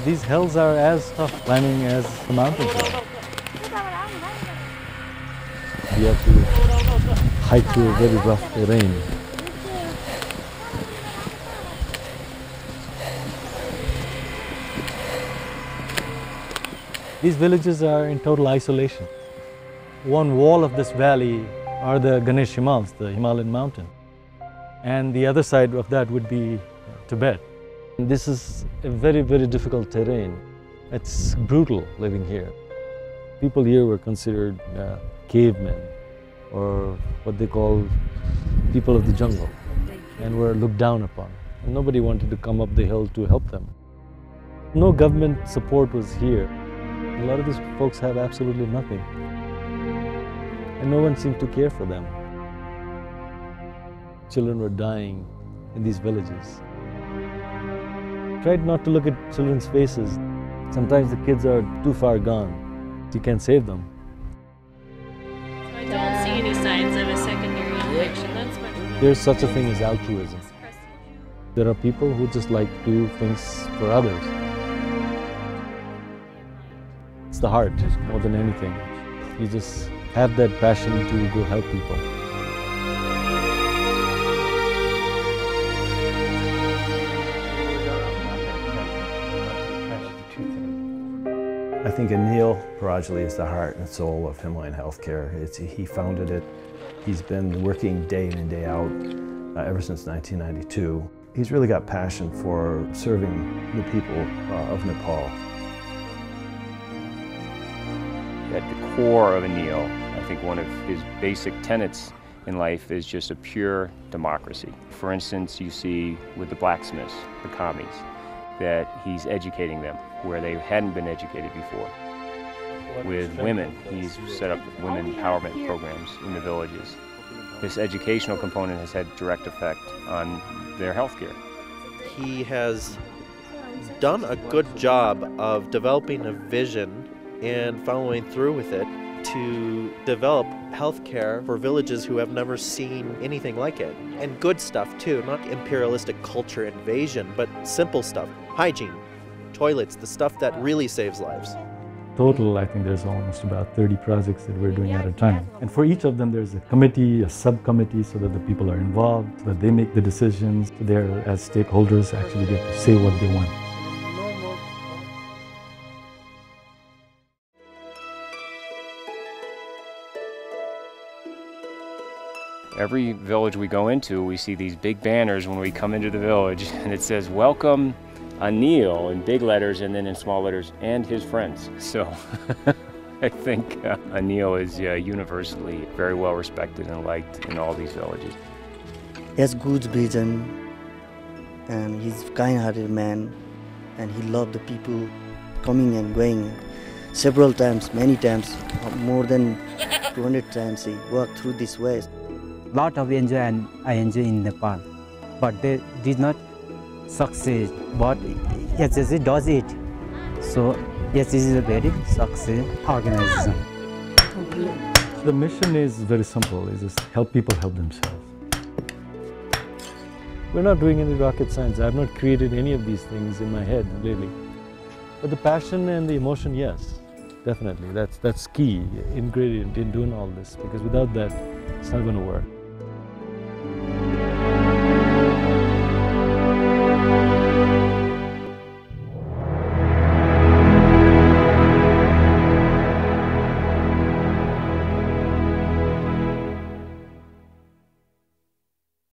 These hills are as tough climbing as the mountains are. You have to hike through very rough terrain. These villages are in total isolation. One wall of this valley are the Ganesh Himals, the Himalayan mountain. And the other side of that would be Tibet. This is a very, very difficult terrain. It's brutal living here. People here were considered cavemen, or what they call people of the jungle, and were looked down upon. And nobody wanted to come up the hill to help them. No government support was here. A lot of these folks have absolutely nothing. And no one seemed to care for them. Children were dying in these villages. Tried not to look at children's faces. Sometimes the kids are too far gone. You can't save them. I don't see any signs of a secondary infection. That's much. There's such a thing as altruism. There are people who just like to do things for others. It's the heart more than anything. You just have that passion to go help people. I think Anil Parajali is the heart and soul of Himalayan healthcare. He founded it. He's been working day in and day out ever since 1992. He's really got passion for serving the people of Nepal. At the core of Anil, I think one of his basic tenets in life is just a pure democracy. For instance, you see with the blacksmiths, the commies, that he's educating them where they hadn't been educated before. With women, he's set up women empowerment programs in the villages. This educational component has had direct effect on their health care. He has done a good job of developing a vision and following through with it to develop healthcare for villages who have never seen anything like it. And good stuff too, not imperialistic culture invasion, but simple stuff. Hygiene, toilets, the stuff that really saves lives. Total, I think there's almost about 30 projects that we're doing at a time. And for each of them, there's a committee, a subcommittee, so that the people are involved, so that they make the decisions. So they're, as stakeholders, actually get to say what they want. Every village we go into, we see these big banners when we come into the village, and it says, "Welcome Anil," in big letters, and then in small letters, "and his friends." So I think Anil is universally very well respected and liked in all these villages. He has good vision, and he's a kind-hearted man, and he loved the people coming and going. Several times, many times, more than 200 times he walked through this way. Lot of enjoy, and I enjoy in Nepal, but they did not succeed. But SSC does it, so yes, this is a very successful organization. The mission is very simple: is just help people help themselves. We're not doing any rocket science. I've not created any of these things in my head, really. But the passion and the emotion, yes, definitely. That's key ingredient in doing all this, because without that, it's not going to work.